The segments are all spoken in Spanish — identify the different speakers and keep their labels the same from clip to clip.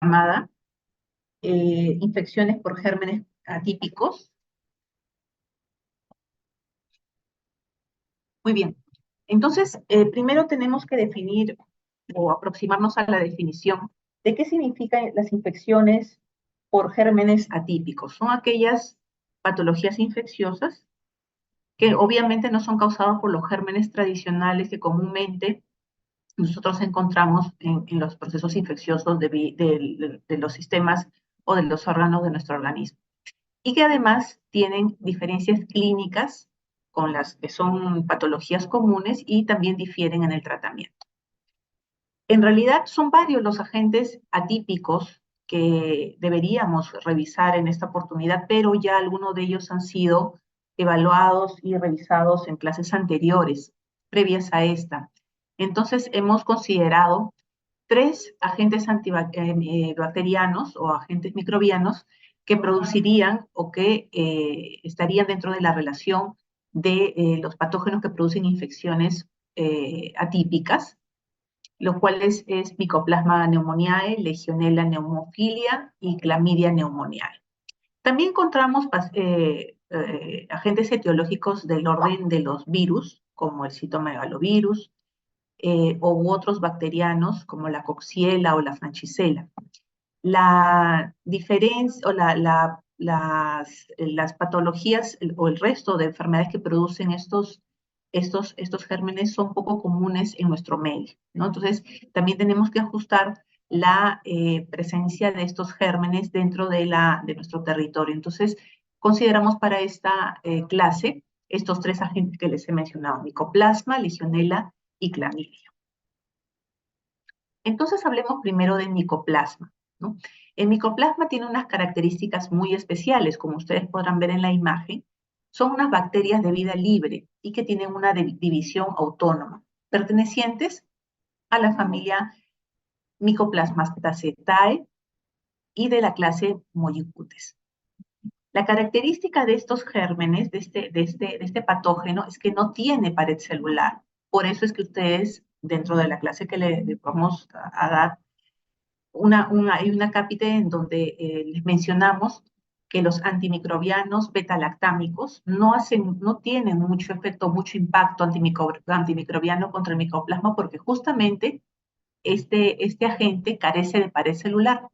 Speaker 1: llamada infecciones por gérmenes atípicos. Muy bien. Entonces, primero tenemos que definir o aproximarnos a la definición de qué significan las infecciones por gérmenes atípicos. Son aquellas patologías infecciosas que obviamente no son causadas por los gérmenes tradicionales que comúnmente nosotros encontramos en los procesos infecciosos de los sistemas o de los órganos de nuestro organismo. Y que además tienen diferencias clínicas con las que son patologías comunes y también difieren en el tratamiento. En realidad son varios los agentes atípicos que deberíamos revisar en esta oportunidad, pero ya algunos de ellos han sido evaluados y revisados en clases anteriores, previas a esta. Entonces hemos considerado 3 agentes antibacterianos o agentes microbianos que producirían o que estarían dentro de la relación de los patógenos que producen infecciones atípicas, los cuales es Mycoplasma pneumoniae, Legionella pneumophila y Chlamydia pneumoniae. También encontramos agentes etiológicos del orden de los virus, como el citomegalovirus, u otros bacterianos, como la Coxiella o la Francisella. La diferencia o las patologías o el resto de enfermedades que producen estos gérmenes son poco comunes en nuestro medio, ¿no? Entonces, también tenemos que ajustar la presencia de estos gérmenes dentro de nuestro territorio. Entonces, consideramos para esta clase estos 3 agentes que les he mencionado: Mycoplasma, Legionella y Chlamydia. Entonces, hablemos primero del micoplasma, ¿no? El micoplasma tiene unas características muy especiales, como ustedes podrán ver en la imagen. Son unas bacterias de vida libre y que tienen una división autónoma, pertenecientes a la familia Mycoplasmataceae y de la clase Mollicutes. La característica de estos gérmenes, de este patógeno, es que no tiene pared celular. Por eso es que ustedes, dentro de la clase que les vamos a dar, hay una cápita en donde les mencionamos que los antimicrobianos beta-lactámicos no tienen mucho efecto, mucho impacto antimicrobiano contra el micoplasma, porque justamente este agente carece de pared celular,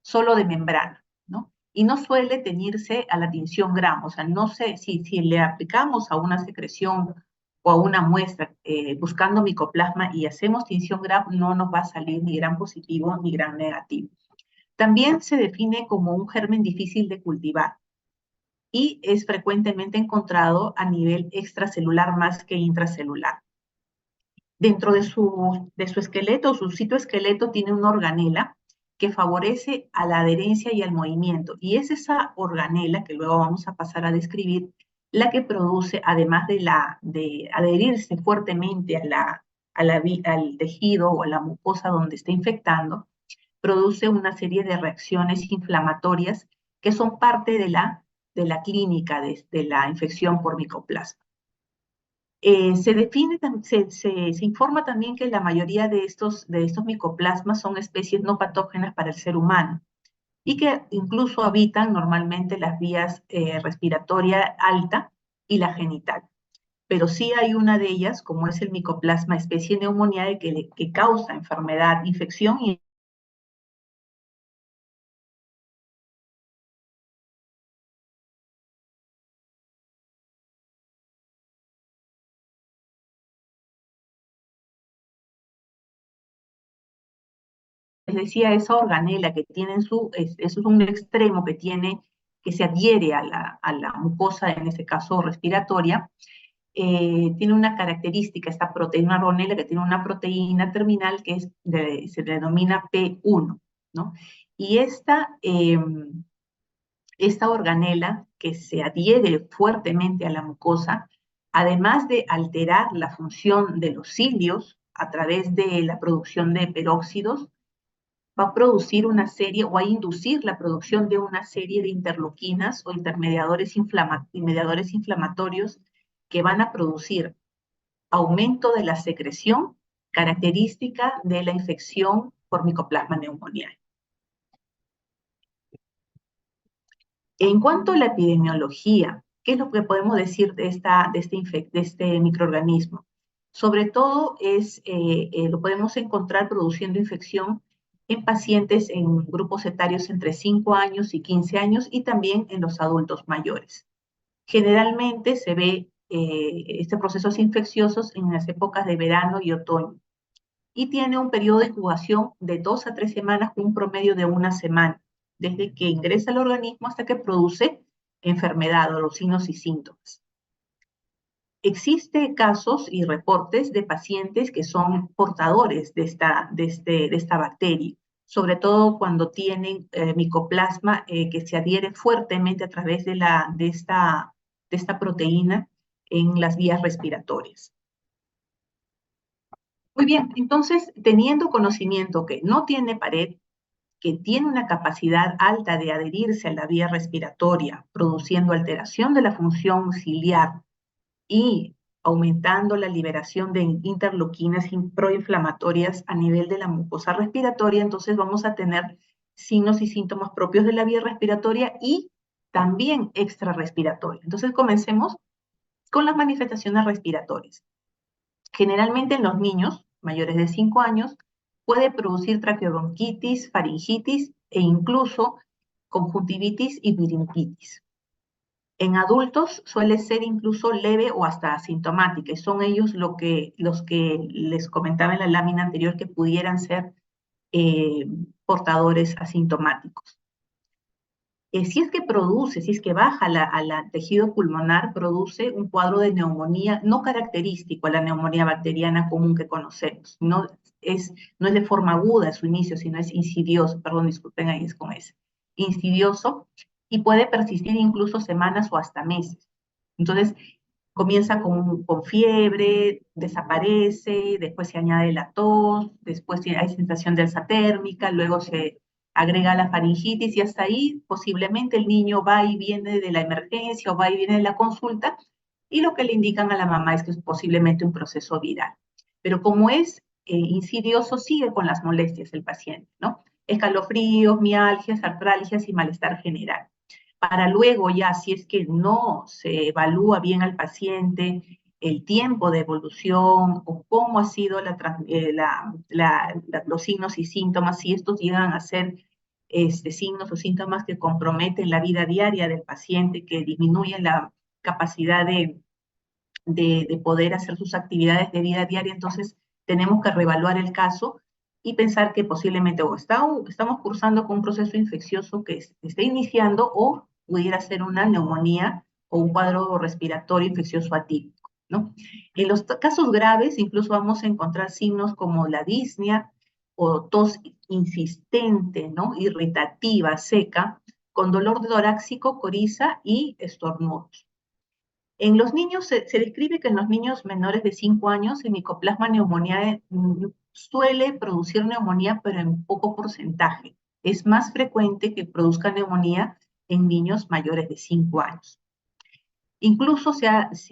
Speaker 1: solo de membrana, ¿no? Y no suele teñirse a la tinción Gram, o sea, no sé si le aplicamos a una secreción o a una muestra buscando micoplasma y hacemos tinción Gram, no nos va a salir ni Gram positivo ni Gram negativo. También se define como un germen difícil de cultivar y es frecuentemente encontrado a nivel extracelular más que intracelular. Dentro de su esqueleto, su citoesqueleto, tiene una organela que favorece a la adherencia y al movimiento. Y es esa organela, que luego vamos a pasar a describir, la que produce, además de adherirse fuertemente al tejido o a la mucosa donde está infectando, produce una serie de reacciones inflamatorias que son parte de la clínica de la infección por micoplasma. Se informa también que la mayoría de estos micoplasmas son especies no patógenas para el ser humano y que incluso habitan normalmente las vías respiratoria alta y la genital. Pero sí hay una de ellas, como es el micoplasma especie pneumoniae, que causa enfermedad, infección y les decía, esa organela que tiene eso es un extremo que se adhiere a la mucosa, en este caso respiratoria, tiene una característica, una organela que tiene una proteína terminal que se denomina P1, ¿no? Y esta organela que se adhiere fuertemente a la mucosa, además de alterar la función de los cilios a través de la producción de peróxidos, va a producir una serie o a inducir la producción de una serie de interleuquinas o mediadores inflamatorios que van a producir aumento de la secreción característica de la infección por Mycoplasma pneumoniae. En cuanto a la epidemiología, ¿qué es lo que podemos decir de este microorganismo? Sobre todo lo podemos encontrar produciendo infección en pacientes en grupos etarios entre 5 años y 15 años y también en los adultos mayores. Generalmente se ve este procesos infecciosos en las épocas de verano y otoño y tiene un periodo de incubación de 2 a 3 semanas con un promedio de una semana, desde que ingresa al organismo hasta que produce enfermedad o los signos y síntomas. Existen casos y reportes de pacientes que son portadores de esta bacteria, sobre todo cuando tienen micoplasma que se adhiere fuertemente a través de esta proteína en las vías respiratorias. Muy bien, entonces, teniendo conocimiento que no tiene pared, que tiene una capacidad alta de adherirse a la vía respiratoria, produciendo alteración de la función ciliar y aumentando la liberación de interleuquinas proinflamatorias a nivel de la mucosa respiratoria, entonces vamos a tener signos y síntomas propios de la vía respiratoria y también extrarrespiratoria. Entonces comencemos con las manifestaciones respiratorias. Generalmente en los niños mayores de 5 años puede producir traqueobronquitis, faringitis e incluso conjuntivitis y bronquitis. En adultos suele ser incluso leve o hasta asintomática, y son ellos los que les comentaba en la lámina anterior que pudieran ser portadores asintomáticos. Si es que baja al tejido pulmonar, produce un cuadro de neumonía no característico a la neumonía bacteriana común que conocemos. No es de forma aguda a su inicio, sino es insidioso, perdón, disculpen, ahí es con ese, insidioso, y puede persistir incluso semanas o hasta meses. Entonces, comienza con fiebre, desaparece, después se añade la tos, después hay sensación de alza térmica, luego se agrega la faringitis y hasta ahí posiblemente el niño va y viene de la emergencia o va y viene de la consulta y lo que le indican a la mamá es que es posiblemente un proceso viral. Pero como es insidioso, sigue con las molestias el paciente, ¿no? Escalofríos, mialgias, artralgias y malestar general. Para luego ya, si es que no se evalúa bien al paciente, el tiempo de evolución o cómo ha sido los signos y síntomas, si estos llegan a ser signos o síntomas que comprometen la vida diaria del paciente, que disminuyen la capacidad de poder hacer sus actividades de vida diaria, entonces tenemos que reevaluar el caso y pensar que posiblemente o estamos cursando con un proceso infeccioso que está iniciando o pudiera ser una neumonía o un cuadro respiratorio infeccioso atípico, ¿no? En los casos graves incluso vamos a encontrar signos como la disnea o tos insistente, ¿no? Irritativa, seca, con dolor torácico, coriza y estornudos. En los niños se describe que en los niños menores de 5 años el micoplasma neumoniae suele producir neumonía, pero en poco porcentaje. Es más frecuente que produzca neumonía en niños mayores de 5 años. Incluso se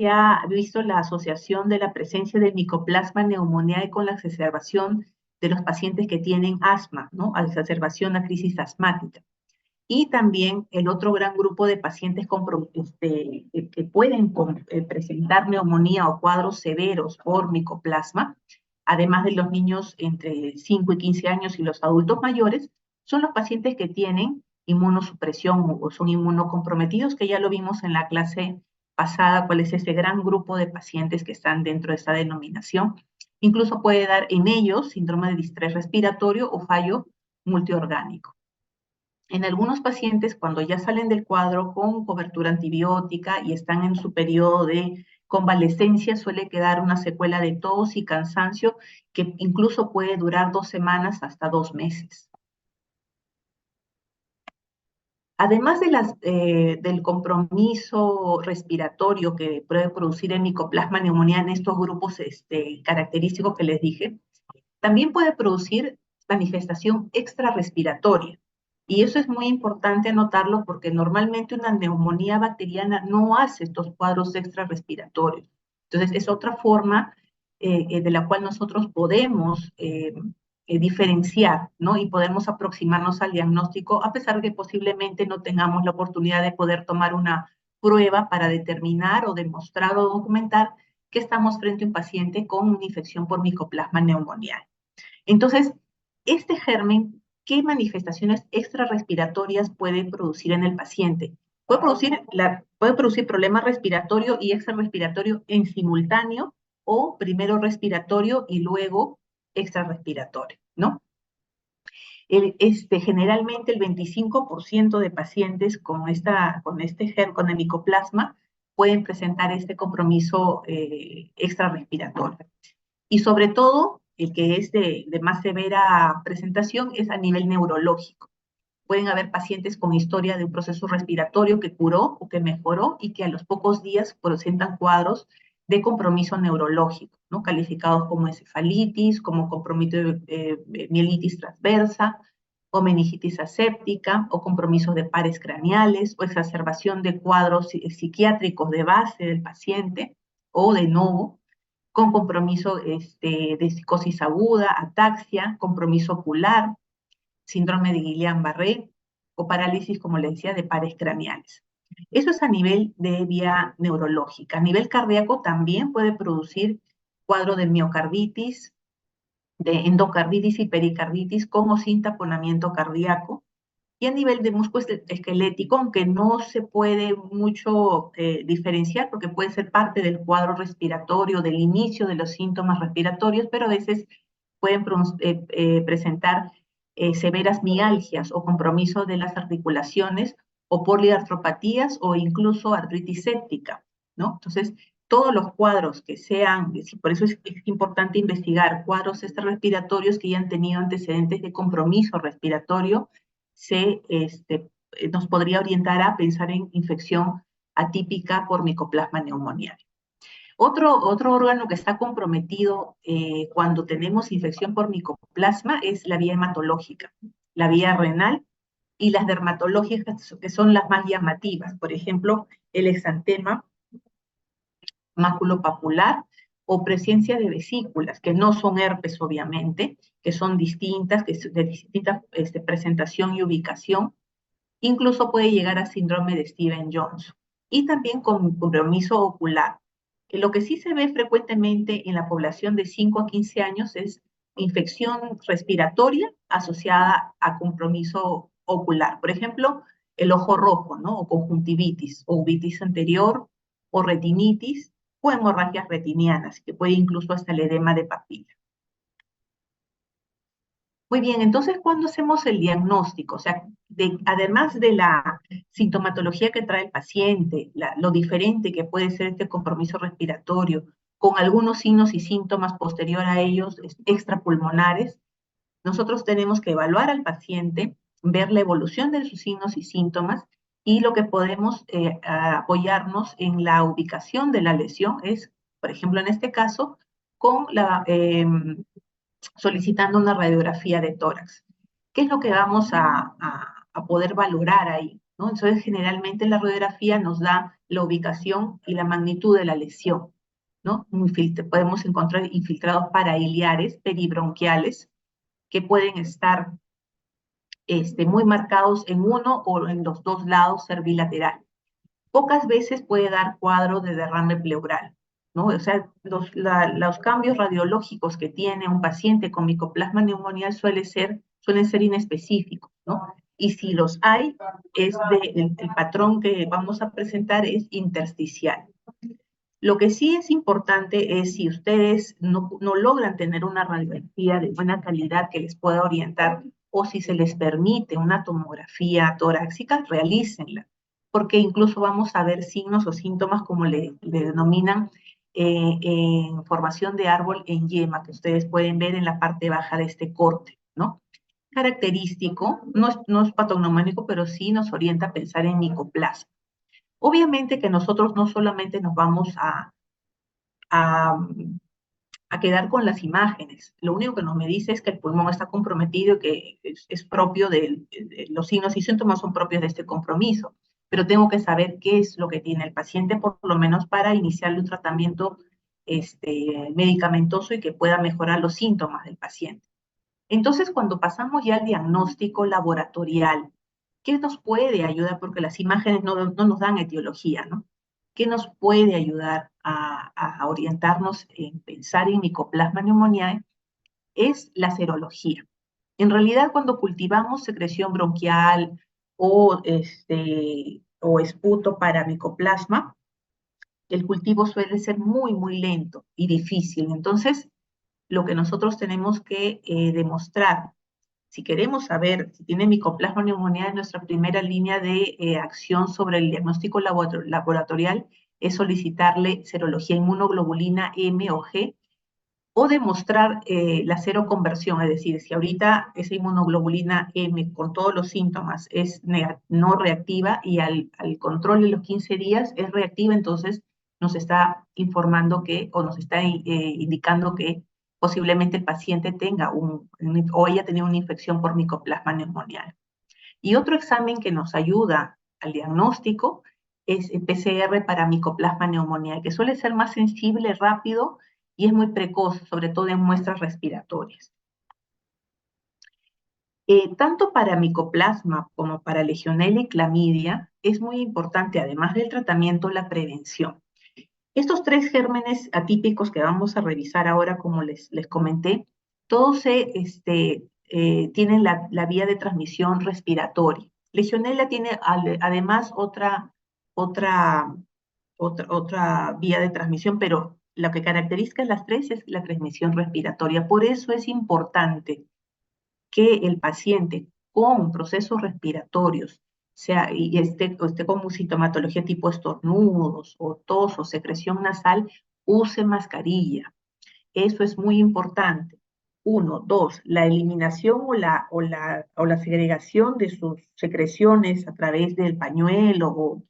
Speaker 1: ha visto la asociación de la presencia de micoplasma neumoniae con la exacerbación de los pacientes que tienen asma, ¿no? A exacerbación a crisis asmática. Y también el otro gran grupo de pacientes que pueden presentar neumonía o cuadros severos por micoplasma, además de los niños entre 5 y 15 años y los adultos mayores, son los pacientes que tienen inmunosupresión o son inmunocomprometidos, que ya lo vimos en la clase pasada, cuál es ese gran grupo de pacientes que están dentro de esta denominación. Incluso puede dar en ellos síndrome de distrés respiratorio o fallo multiorgánico. En algunos pacientes, cuando ya salen del cuadro con cobertura antibiótica y están en su periodo de convalescencia, suele quedar una secuela de tos y cansancio que incluso puede durar 2 semanas hasta 2 meses. Además del compromiso respiratorio que puede producir el micoplasma neumonía en estos grupos característicos que les dije, también puede producir manifestación extrarrespiratoria. Y eso es muy importante anotarlo porque normalmente una neumonía bacteriana no hace estos cuadros extrarrespiratorios. Entonces, es otra forma de la cual nosotros podemos diferenciar, ¿no? Y podemos aproximarnos al diagnóstico, a pesar de que posiblemente no tengamos la oportunidad de poder tomar una prueba para determinar o demostrar o documentar que estamos frente a un paciente con una infección por Mycoplasma pneumoniae. Entonces, este germen, ¿qué manifestaciones extrarrespiratorias puede producir en el paciente? Puede producir problema respiratorio y extrarrespiratorio en simultáneo, o primero respiratorio y luego extrarrespiratorio, ¿no? Generalmente el 25% de pacientes con con el micoplasma pueden presentar este compromiso extrarrespiratorio. Y sobre todo, el que es de más severa presentación es a nivel neurológico. Pueden haber pacientes con historia de un proceso respiratorio que curó o que mejoró y que a los pocos días presentan cuadros de compromiso neurológico, ¿no? Calificados como encefalitis, como compromiso de mielitis transversa, o meningitis aséptica, o compromisos de pares craneales, o exacerbación de cuadros psiquiátricos de base del paciente, o de novo, con compromiso de psicosis aguda, ataxia, compromiso ocular, síndrome de Guillain-Barré o parálisis, como le decía, de pares craneales. Eso es a nivel de vía neurológica. A nivel cardíaco también puede producir cuadro de miocarditis, de endocarditis y pericarditis como sin taponamiento cardíaco. Y a nivel de músculo esquelético, aunque no se puede mucho diferenciar, porque puede ser parte del cuadro respiratorio, del inicio de los síntomas respiratorios, pero a veces pueden presentar severas mialgias o compromiso de las articulaciones, o poliartropatías, o incluso artritis séptica, ¿no? Entonces, todos los cuadros que sean, por eso es importante investigar cuadros extrarrespiratorios que hayan tenido antecedentes de compromiso respiratorio, nos podría orientar a pensar en infección atípica por Mycoplasma pneumoniae. Otro órgano que está comprometido cuando tenemos infección por micoplasma es la vía hematológica, la vía renal y las dermatológicas, que son las más llamativas. Por ejemplo, el exantema maculopapular o presencia de vesículas, que no son herpes obviamente, que son distintas, que de distinta presentación y ubicación. Incluso puede llegar a síndrome de Stevens-Johnson. Y también con compromiso ocular. Lo que sí se ve frecuentemente en la población de 5 a 15 años es infección respiratoria asociada a compromiso ocular. Por ejemplo, el ojo rojo, ¿no? O conjuntivitis, o uvitis anterior, o retinitis, o hemorragias retinianas, que puede incluso hasta el edema de papila. Muy bien, entonces, ¿cuándo hacemos el diagnóstico? O sea, además de la sintomatología que trae el paciente, lo diferente que puede ser este compromiso respiratorio, con algunos signos y síntomas posterior a ellos extrapulmonares, nosotros tenemos que evaluar al paciente, ver la evolución de sus signos y síntomas, y lo que podemos apoyarnos en la ubicación de la lesión es, por ejemplo, en este caso, con solicitando una radiografía de tórax. ¿Qué es lo que vamos a poder valorar ahí? ¿No? Entonces, generalmente la radiografía nos da la ubicación y la magnitud de la lesión, ¿no? Podemos encontrar infiltrados parailiares, peribronquiales, que pueden estar muy marcados en uno o en los dos lados, ser bilateral. Pocas veces puede dar cuadro de derrame pleural, ¿no? O sea, los cambios radiológicos que tiene un paciente con micoplasma pneumonial suelen ser inespecíficos, ¿no? Y si los hay, el patrón que vamos a presentar es intersticial. Lo que sí es importante es, si ustedes no logran tener una radiografía de buena calidad que les pueda orientar, o si se les permite una tomografía torácica, realícenla, porque incluso vamos a ver signos o síntomas, como le denominan, en formación de árbol en yema, que ustedes pueden ver en la parte baja de este corte, ¿no? Característico, no es patognománico, pero sí nos orienta a pensar en micoplasma. Obviamente que nosotros no solamente nos vamos a, a quedar con las imágenes. Lo único que nos me dice es que el pulmón está comprometido, que es propio de los signos y síntomas son propios de este compromiso. Pero tengo que saber qué es lo que tiene el paciente, por lo menos para iniciarle un tratamiento medicamentoso y que pueda mejorar los síntomas del paciente. Entonces, cuando pasamos ya al diagnóstico laboratorial, ¿qué nos puede ayudar? Porque las imágenes no nos dan etiología, ¿no? ¿Qué nos puede ayudar a orientarnos en pensar en Mycoplasma pneumoniae? Es la serología. En realidad, cuando cultivamos secreción bronquial o esputo para Mycoplasma, el cultivo suele ser muy, muy lento y difícil. Entonces, lo que nosotros tenemos que demostrar, si queremos saber si tiene Mycoplasma pneumoniae, nuestra primera línea de acción sobre el diagnóstico laboratorial es solicitarle serología inmunoglobulina M o G, o demostrar la seroconversión, es decir, si ahorita esa inmunoglobulina M con todos los síntomas es no reactiva y al control de los 15 días es reactiva, entonces nos está informando que, o nos está indicando que posiblemente el paciente tenga o haya tenido una infección por Mycoplasma pneumoniae. Y otro examen que nos ayuda al diagnóstico es el PCR para Mycoplasma pneumoniae, que suele ser más sensible, rápido y es muy precoz, sobre todo en muestras respiratorias. Tanto para Mycoplasma como para Legionella y Clamidia es muy importante, además del tratamiento, la prevención. Estos 3 gérmenes atípicos que vamos a revisar ahora, como les comenté, todos tienen la vía de transmisión respiratoria. Legionella tiene además otra vía de transmisión, pero lo que caracteriza a las 3 es la transmisión respiratoria. Por eso es importante que el paciente con procesos respiratorios y esté con sintomatología tipo estornudos o tos o secreción nasal, use mascarilla. Eso es muy importante. 1, 2, la eliminación o la segregación de sus secreciones a través del pañuelo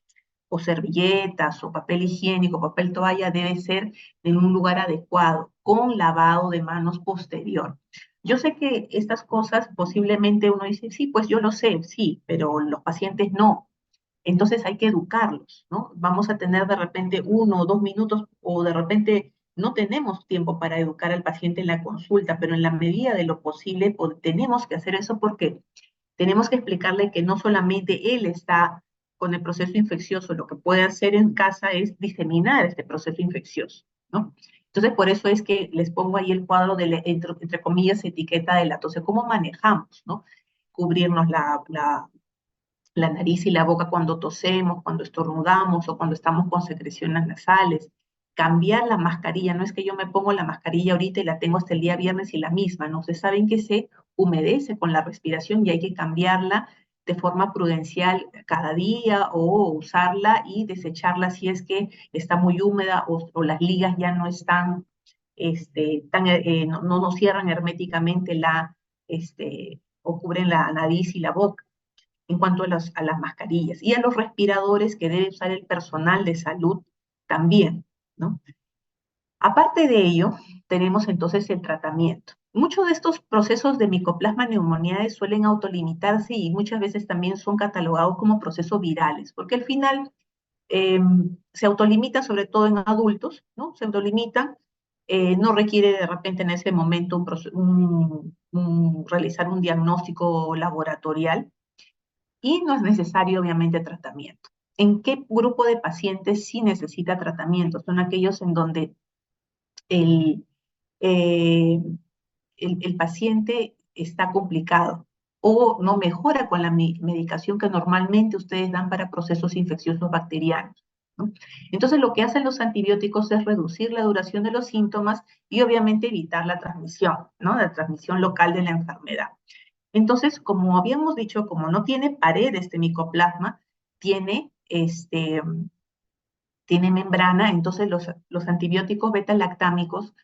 Speaker 1: o servilletas o papel higiénico, papel toalla, debe ser en un lugar adecuado, con lavado de manos posterior. Yo sé que estas cosas posiblemente uno dice, sí, pues yo lo sé, sí, pero los pacientes no. Entonces hay que educarlos, ¿no? Vamos a tener de repente 1 o 2 minutos o de repente no tenemos tiempo para educar al paciente en la consulta, pero en la medida de lo posible tenemos que hacer eso porque tenemos que explicarle que no solamente él está con el proceso infeccioso, lo que puede hacer en casa es diseminar este proceso infeccioso, ¿no? Entonces, por eso es que les pongo ahí el cuadro de, entre comillas, etiqueta de la tos, cómo manejamos, ¿no? Cubrirnos la nariz y la boca cuando tosemos, cuando estornudamos o cuando estamos con secreciones nasales. Cambiar la mascarilla, no es que yo me pongo la mascarilla ahorita y la tengo hasta el día viernes y la misma, no, ustedes saben que se humedece con la respiración y hay que cambiarla de forma prudencial cada día o usarla y desecharla si es que está muy húmeda o las ligas ya no están, no cierran herméticamente o cubren la nariz y la boca en cuanto a las mascarillas y a los respiradores que debe usar el personal de salud también, ¿no? Aparte de ello, tenemos entonces el tratamiento. Muchos de estos procesos de Mycoplasma pneumoniae suelen autolimitarse y muchas veces también son catalogados como procesos virales, porque al final se autolimitan sobre todo en adultos, ¿no? Se autolimitan, no requiere de repente en ese momento realizar un diagnóstico laboratorial, y no es necesario, obviamente, tratamiento. ¿En qué grupo de pacientes sí necesita tratamiento? Son aquellos en donde el, eh, el paciente está complicado o no mejora con la medicación que normalmente ustedes dan para procesos infecciosos bacterianos, ¿no? Entonces, lo que hacen los antibióticos es reducir la duración de los síntomas y obviamente evitar la transmisión, ¿no? La transmisión local de la enfermedad. Entonces, como habíamos dicho, como no tiene pared este micoplasma, tiene, tiene membrana, entonces los antibióticos beta-lactámicos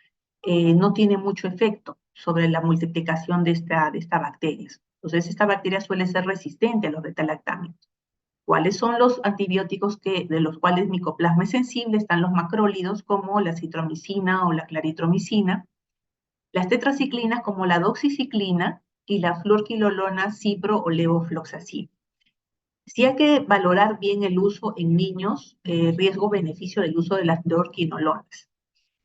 Speaker 1: no tienen mucho efecto sobre la multiplicación de esta bacteria. Entonces, esta bacteria suele ser resistente a los beta-lactámicos. ¿Cuáles son los antibióticos de los cuales micoplasma es sensible? Están los macrólidos como la citromicina o la claritromicina, las tetraciclinas como la doxiciclina y la fluorquinolona, cipro o levofloxacin. Sí hay que valorar bien el uso en niños, riesgo-beneficio del uso de las fluorquinolonas.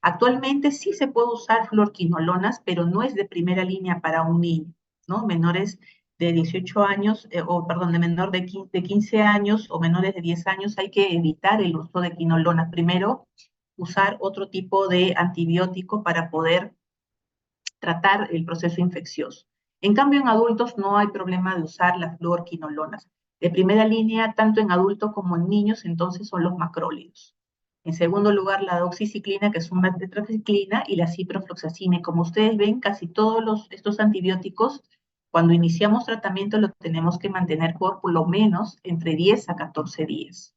Speaker 1: Actualmente sí se puede usar fluorquinolonas, pero no es de primera línea para un niño, ¿no? Menores de 18 años, o perdón, de menor de 15 años o menores de 10 años, hay que evitar el uso de quinolonas. Primero, usar otro tipo de antibiótico para poder tratar el proceso infeccioso. En cambio, en adultos no hay problema de usar las fluorquinolonas. De primera línea, tanto en adultos como en niños, entonces son los macrólidos. En segundo lugar, la doxiciclina, que es una tetraciclina, y la ciprofloxacina. Y como ustedes ven, casi todos estos antibióticos, cuando iniciamos tratamiento, lo tenemos que mantener por lo menos entre 10 a 14 días.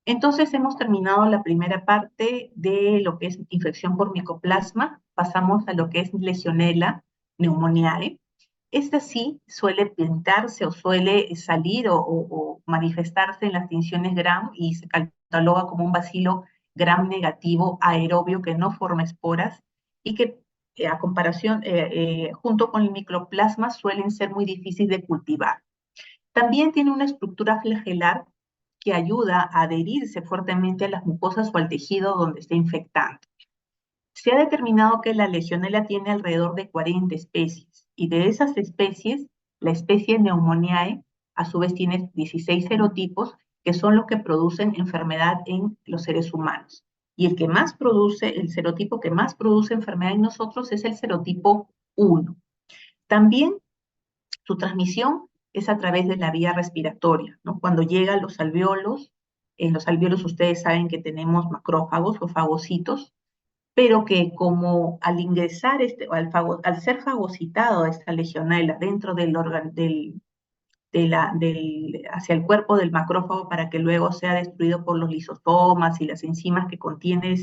Speaker 1: Entonces hemos terminado la primera parte de lo que es infección por micoplasma. Pasamos a lo que es Legionella pneumoniae. Esta sí suele pintarse o suele salir o manifestarse en las tinciones Gram y se cataloga como un bacilo Gram negativo aerobio que no forma esporas y que a comparación, junto con el micoplasma, suelen ser muy difíciles de cultivar. También tiene una estructura flagelar que ayuda a adherirse fuertemente a las mucosas o al tejido donde está infectando. Se ha determinado que la Legionella tiene alrededor de 40 especies y de esas especies, la especie Pneumoniae a su vez tiene 16 serotipos que son los que producen enfermedad en los seres humanos. Y el serotipo que más produce enfermedad en nosotros es el serotipo 1. También su transmisión es a través de la vía respiratoria, ¿no? Cuando llega a los alvéolos, en los alvéolos ustedes saben que tenemos macrófagos o fagocitos, pero que como al ingresar, al ser fagocitado esta legionela dentro hacia el cuerpo del macrófago para que luego sea destruido por los lisosomas y las enzimas que contiene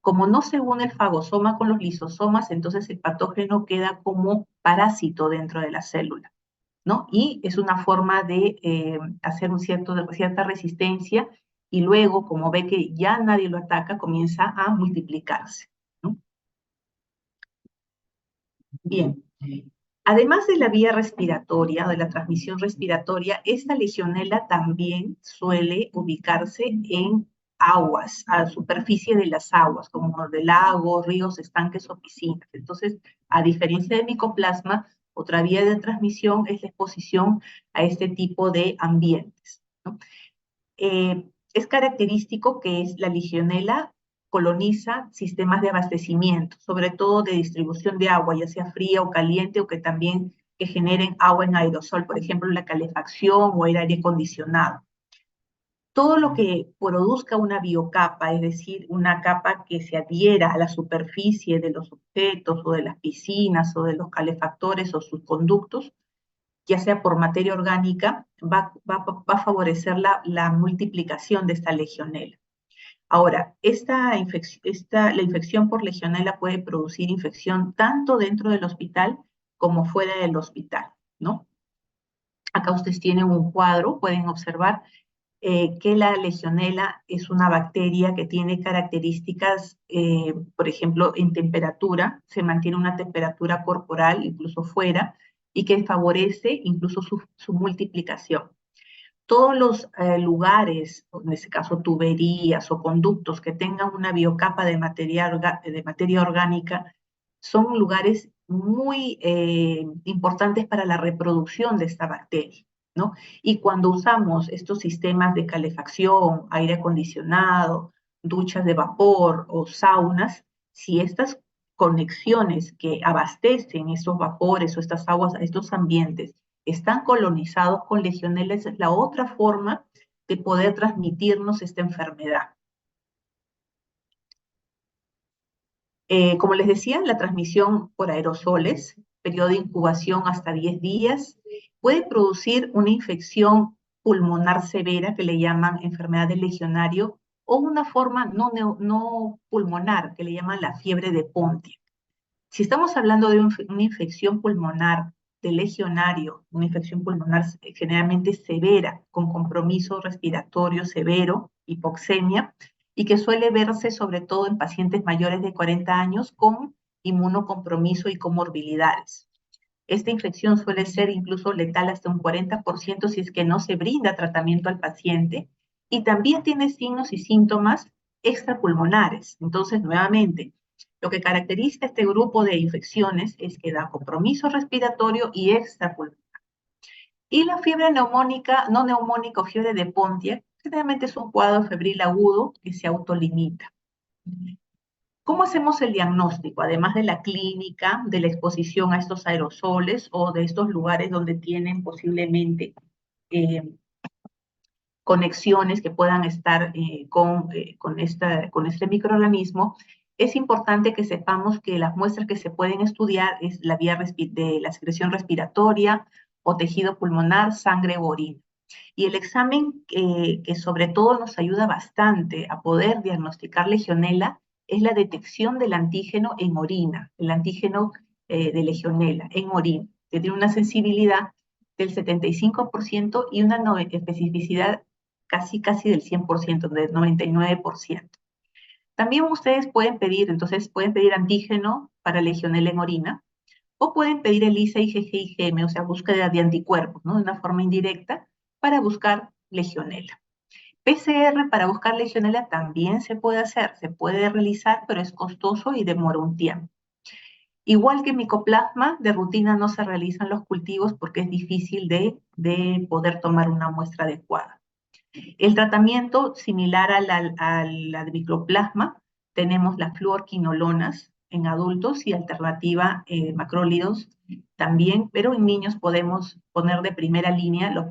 Speaker 1: como no se une el fagosoma con los lisosomas, entonces el patógeno queda como parásito dentro de la célula, ¿no? Y es una forma de hacer cierta resistencia y luego, como ve que ya nadie lo ataca, comienza a multiplicarse, ¿no? Bien. Además de la vía respiratoria, de la transmisión respiratoria, esta legionela también suele ubicarse en aguas, a la superficie de las aguas, como de lagos, ríos, estanques o piscinas. Entonces, a diferencia de micoplasma, otra vía de transmisión es la exposición a este tipo de ambientes, ¿no? Es característico que la legionela coloniza sistemas de abastecimiento, sobre todo de distribución de agua, ya sea fría o caliente, o que también que generen agua en aerosol, por ejemplo, la calefacción o el aire acondicionado. Todo lo que produzca una biocapa, es decir, una capa que se adhiera a la superficie de los objetos o de las piscinas o de los calefactores o sus conductos, ya sea por materia orgánica, va a favorecer la multiplicación de esta legionela. Ahora, la infección por legionela puede producir infección tanto dentro del hospital como fuera del hospital, ¿no? Acá ustedes tienen un cuadro, pueden observar que la legionela es una bacteria que tiene características, por ejemplo, en temperatura, se mantiene una temperatura corporal, incluso fuera, y que favorece incluso su multiplicación. Todos los lugares, en este caso tuberías o conductos que tengan una biocapa de materia orgánica, son lugares muy importantes para la reproducción de esta bacteria, ¿no? Y cuando usamos estos sistemas de calefacción, aire acondicionado, duchas de vapor o saunas, si estas conexiones que abastecen estos vapores o estas aguas a estos ambientes están colonizados con legionela, esa es la otra forma de poder transmitirnos esta enfermedad. Como les decía, la transmisión por aerosoles, periodo de incubación hasta 10 días, puede producir una infección pulmonar severa que le llaman enfermedad del legionario o una forma no pulmonar que le llaman la fiebre de Pontiac. Si estamos hablando de una infección pulmonar de legionario, una infección pulmonar generalmente severa, con compromiso respiratorio severo, hipoxemia, y que suele verse sobre todo en pacientes mayores de 40 años con inmunocompromiso y comorbilidades. Esta infección suele ser incluso letal hasta un 40% si es que no se brinda tratamiento al paciente, y también tiene signos y síntomas extrapulmonares. Entonces, nuevamente, lo que caracteriza este grupo de infecciones es que da compromiso respiratorio y extrapulmonar. Y la fiebre neumónica, no neumónica o fiebre de Pontiac, generalmente es un cuadro febril agudo que se autolimita. ¿Cómo hacemos el diagnóstico? Además de la clínica, de la exposición a estos aerosoles o de estos lugares donde tienen posiblemente eh, conexiones que puedan estar con este microorganismo, es importante que sepamos que las muestras que se pueden estudiar es la vía de la secreción respiratoria o tejido pulmonar, sangre o orina. Y el examen que sobre todo nos ayuda bastante a poder diagnosticar legionela es la detección del antígeno en orina, el antígeno de legionela en orina, que tiene una sensibilidad del 75% y una especificidad casi del 100%, del 99%. También ustedes pueden pedir, entonces pueden pedir antígeno para legionela en orina, o pueden pedir ELISA, IgG, IgM, o sea, búsqueda de anticuerpos, ¿no? De una forma indirecta para buscar legionela. PCR para buscar legionela también se puede hacer, se puede realizar, pero es costoso y demora un tiempo. Igual que micoplasma, de rutina no se realizan los cultivos porque es difícil de poder tomar una muestra adecuada. El tratamiento similar a la de micoplasma, tenemos las fluorquinolonas en adultos y alternativa macrólidos también, pero en niños podemos poner de primera línea los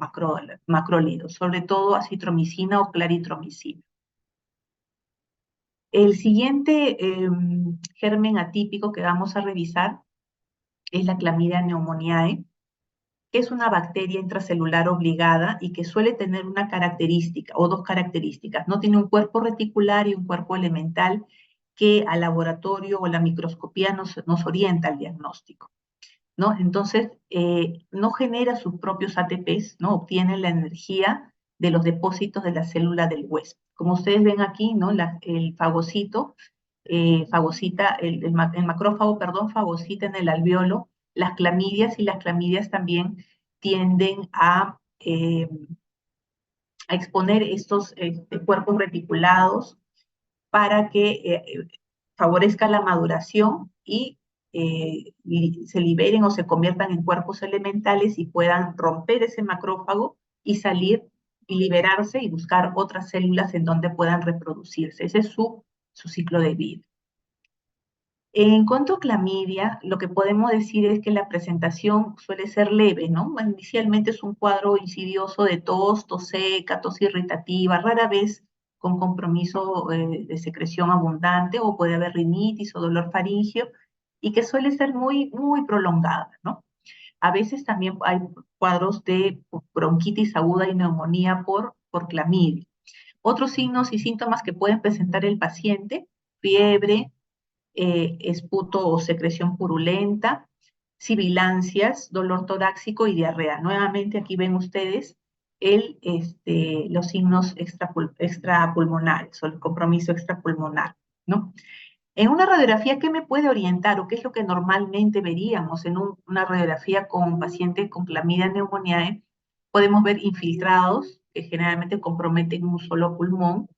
Speaker 1: macrólidos, sobre todo acitromicina o claritromicina. El siguiente germen atípico que vamos a revisar es la Clamidia pneumoniae, que es una bacteria intracelular obligada y que suele tener una característica o dos características. No tiene un cuerpo reticular y un cuerpo elemental que al laboratorio o la microscopía nos orienta al diagnóstico, ¿no? Entonces, no genera sus propios ATPs, ¿no? Obtiene la energía de los depósitos de la célula del huésped. Como ustedes ven aquí, ¿no? El fagocito, fagocita, el macrófago, perdón, fagocita en el alveolo las clamidias, y las clamidias también tienden a exponer estos cuerpos reticulados para que favorezca la maduración y se liberen o se conviertan en cuerpos elementales y puedan romper ese macrófago y salir y liberarse y buscar otras células en donde puedan reproducirse. Ese es su ciclo de vida. En cuanto a clamidia, lo que podemos decir es que la presentación suele ser leve, ¿no? Inicialmente es un cuadro insidioso de tos seca, tos irritativa, rara vez con compromiso de secreción abundante, o puede haber rinitis o dolor faríngeo, y que suele ser muy prolongada, ¿no? A veces también hay cuadros de bronquitis aguda y neumonía por clamidia. Otros signos y síntomas que pueden presentar el paciente: fiebre, esputo o secreción purulenta, sibilancias, dolor torácico y diarrea. Nuevamente aquí ven ustedes los signos extrapulmonares o el compromiso extrapulmonar, ¿no? En una radiografía, ¿qué me puede orientar o qué es lo que normalmente veríamos en una radiografía con un paciente con clamidia pneumoniae? Podemos ver infiltrados que generalmente comprometen un solo pulmón,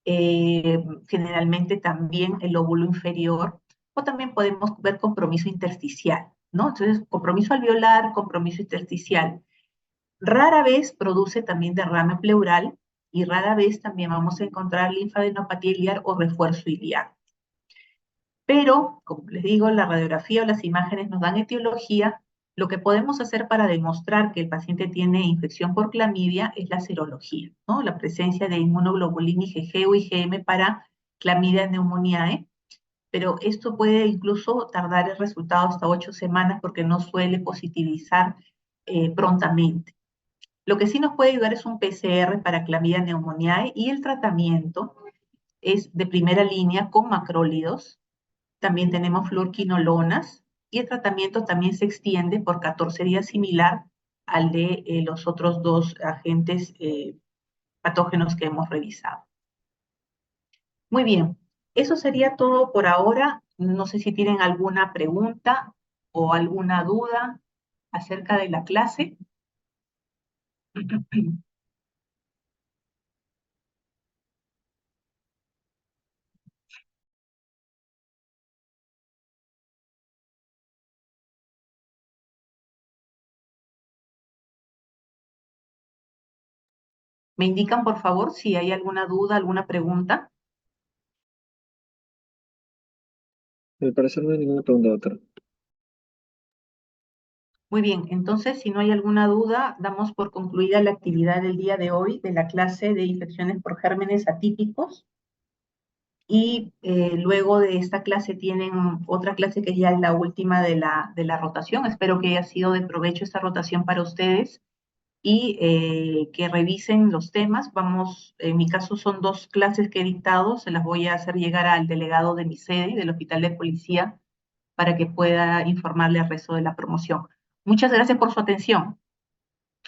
Speaker 1: generalmente también el lóbulo inferior, o también podemos ver compromiso intersticial, ¿no? Entonces, compromiso alveolar, compromiso intersticial. Rara vez produce también derrame pleural y rara vez también vamos a encontrar linfadenopatía iliar o refuerzo iliar. Pero, como les digo, la radiografía o las imágenes nos dan etiología. Lo que podemos hacer para demostrar que el paciente tiene infección por clamidia es la serología, ¿no? La presencia de inmunoglobulina IgG o IgM para clamidia pneumoniae, pero esto puede incluso tardar el resultado hasta 8 semanas porque no suele positivizar prontamente. Lo que sí nos puede ayudar es un PCR para clamidia pneumoniae, y el tratamiento es de primera línea con macrólidos. También tenemos fluorquinolonas, y el tratamiento también se extiende por 14 días, similar al de los otros dos agentes patógenos que hemos revisado. Muy bien, eso sería todo por ahora. No sé si tienen alguna pregunta o alguna duda acerca de la clase. ¿Me indican, por favor, si hay alguna duda, alguna pregunta?
Speaker 2: Al parecer no hay ninguna pregunta, doctora.
Speaker 1: Muy bien, entonces, si no hay alguna duda, damos por concluida la actividad del día de hoy de la clase de infecciones por gérmenes atípicos. Y luego de esta clase tienen otra clase que ya es la última de la rotación. Espero que haya sido de provecho esta rotación para ustedes y que revisen los temas. Vamos, en mi caso son dos clases que he dictado, se las voy a hacer llegar al delegado de mi sede, del Hospital de Policía, para que pueda informarle al resto de la promoción. Muchas gracias por su atención.